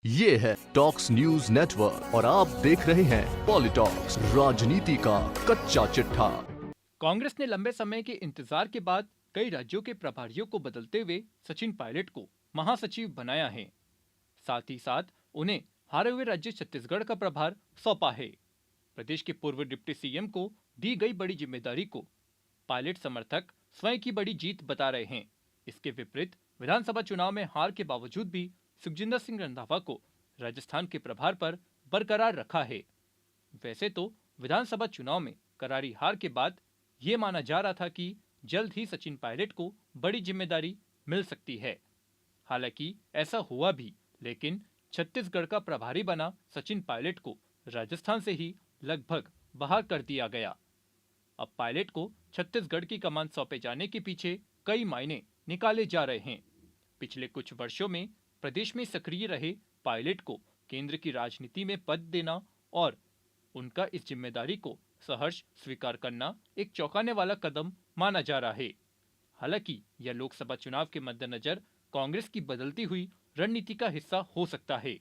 ये है talks news network और आप देख रहे हैं पॉलिटॉक्स, राजनीति का कच्चा चिट्ठा। कांग्रेस ने लंबे समय के इंतजार के बाद कई राज्यों के प्रभारियों को बदलते हुए सचिन पायलट को महासचिव बनाया है। साथ ही साथ उन्हें हारे हुए राज्य छत्तीसगढ़ का प्रभार सौंपा है। प्रदेश के पूर्व डिप्टी सीएम को दी गई बड़ी जिम्मेदारी को पायलट समर्थक स्वयं की बड़ी जीत बता रहे हैं। इसके विपरीत विधानसभा चुनाव में हार के बावजूद भी सुखजिंदर सिंह रंधावा को राजस्थान के प्रभार पर बरकरार रखा है। वैसे तो विधानसभा चुनाव में करारी हार के बाद ये माना जा रहा था कि जल्द ही सचिन पायलट को बड़ी जिम्मेदारी मिल सकती है। हालांकि ऐसा हुआ भी, लेकिन छत्तीसगढ़ का प्रभारी बना सचिन पायलट को राजस्थान से ही लगभग बाहर कर दिया गया। अब पायलट को छत्तीसगढ़ की कमान सौंपे जाने के पीछे कई मायने निकाले जा रहे हैं। पिछले कुछ वर्षों में प्रदेश में सक्रिय रहे पायलट को केंद्र की राजनीति में पद देना और उनका इस जिम्मेदारी को सहर्ष स्वीकार करना एक चौंकाने वाला कदम माना जा रहा है। हालांकि यह लोकसभा चुनाव के मद्देनजर कांग्रेस की बदलती हुई रणनीति का हिस्सा हो सकता है।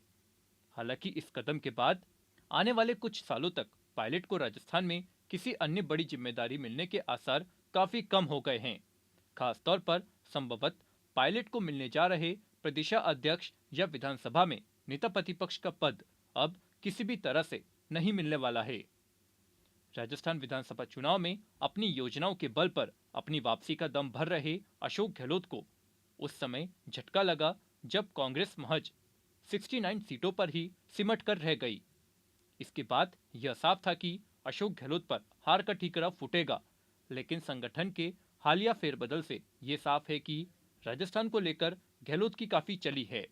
हालांकि इस कदम के बाद आने वाले कुछ सालों तक पायलट को राजस्थान में किसी अन्य बड़ी जिम्मेदारी मिलने के आसार काफी कम हो गए हैं। खासतौर पर संभवतः पायलट को मिलने जा रहे प्रदेशाध्यक्ष या विधानसभा में नेता प्रतिपक्ष का पद अब किसी भी तरह से नहीं मिलने वाला है। राजस्थान विधानसभा चुनाव में अपनी योजनाओं के बल पर अपनी वापसी का दम भर रहे अशोक गहलोत को उस समय झटका लगा जब कांग्रेस महज 69 सीटों पर ही सिमट कर रह गई। इसके बाद यह साफ था कि अशोक गहलोत पर हार का ठीकरा फूटेगा, लेकिन संगठन के हालिया फेरबदल से ये साफ है कि राजस्थान को लेकर गहलोत की काफी चली है।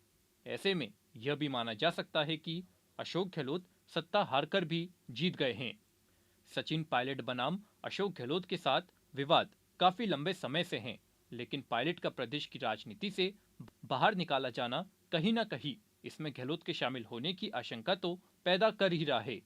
ऐसे में यह भी माना जा सकता है कि अशोक गहलोत सत्ता हारकर भी जीत गए हैं। सचिन पायलट बनाम अशोक गहलोत के साथ विवाद काफी लंबे समय से हैं, लेकिन पायलट का प्रदेश की राजनीति से बाहर निकाला जाना कहीं ना कहीं इसमें गहलोत के शामिल होने की आशंका तो पैदा कर ही रहा है।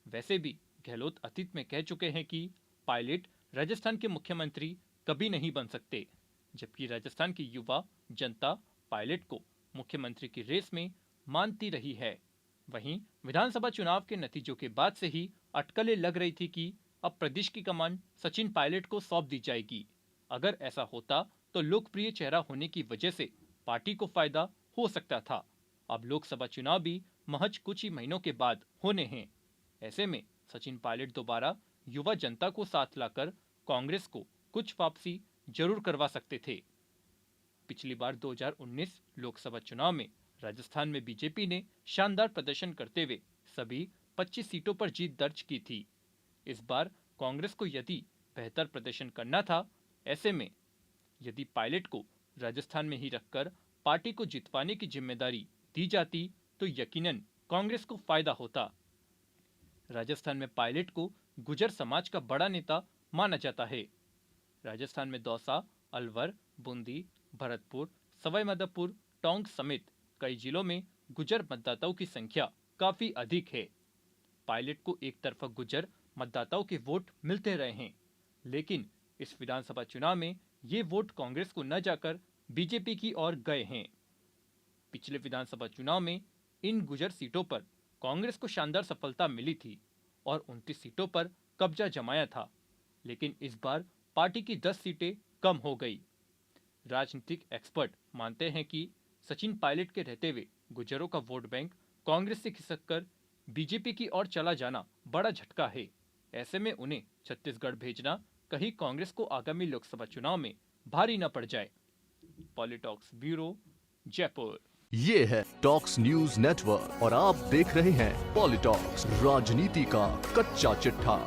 वैसे भी गहलोत अतीत में कह चुके हैं कि पायलट राजस्थान के मुख्यमंत्री कभी नहीं बन सकते, जबकि राजस्थान की युवा जनता पायलट को मुख्यमंत्री की रेस में मानती रही है। वहीं विधानसभा चुनाव के नतीजों के बाद से ही अटकलें लग रही थी कि अब प्रदेश की कमान सचिन पायलट को सौंप दी जाएगी। अगर ऐसा होता तो लोकप्रिय चेहरा होने की वजह से पार्टी को फायदा हो सकता था। अब लोकसभा चुनाव भी महज कुछ ही महीनों के बाद होने हैं। ऐसे में सचिन पायलट दोबारा युवा जनता को साथ लाकर कांग्रेस को कुछ वापसी जरूर करवा सकते थे। पिछली बार 2019 लोकसभा चुनाव में राजस्थान में बीजेपी ने शानदार प्रदर्शन करते हुए सभी 25 सीटों पर जीत दर्ज की थी। इस बार कांग्रेस को यदि बेहतर प्रदर्शन करना था, ऐसे में यदि पायलट को राजस्थान में ही रखकर पार्टी को जितवाने की जिम्मेदारी दी जाती तो यकीनन कांग्रेस को फायदा होता। राजस्थान में पायलट को गुर्जर समाज का बड़ा नेता माना जाता है। राजस्थान में दौसा, अलवर, बूंदी, भरतपुर, सवाई माधोपुर, टोंक समेत कई जिलों में गुर्जर मतदाताओं की संख्या काफी अधिक है। पायलट को एक तरफा गुर्जर मतदाताओं के वोट मिलते रहे हैं, लेकिन इस विधानसभा चुनाव में ये वोट कांग्रेस को न जाकर बीजेपी की ओर गए हैं। पिछले विधानसभा चुनाव में इन गुर्जर सीटों पर कांग्रेस को शानदार सफलता मिली थी और 29 सीटों पर कब्जा जमाया था, लेकिन इस बार पार्टी की 10 सीटें कम हो गई। राजनीतिक एक्सपर्ट मानते हैं कि सचिन पायलट के रहते हुए गुर्जरों का वोट बैंक कांग्रेस से खिसककर बीजेपी की ओर चला जाना बड़ा झटका है। ऐसे में उन्हें छत्तीसगढ़ भेजना कहीं कांग्रेस को आगामी लोकसभा चुनाव में भारी न पड़ जाए। पॉलिटॉक्स ब्यूरो, जयपुर। ये है टॉक्स न्यूज नेटवर्क और आप देख रहे हैं पॉलिटॉक्स, राजनीति का कच्चा चिट्ठा।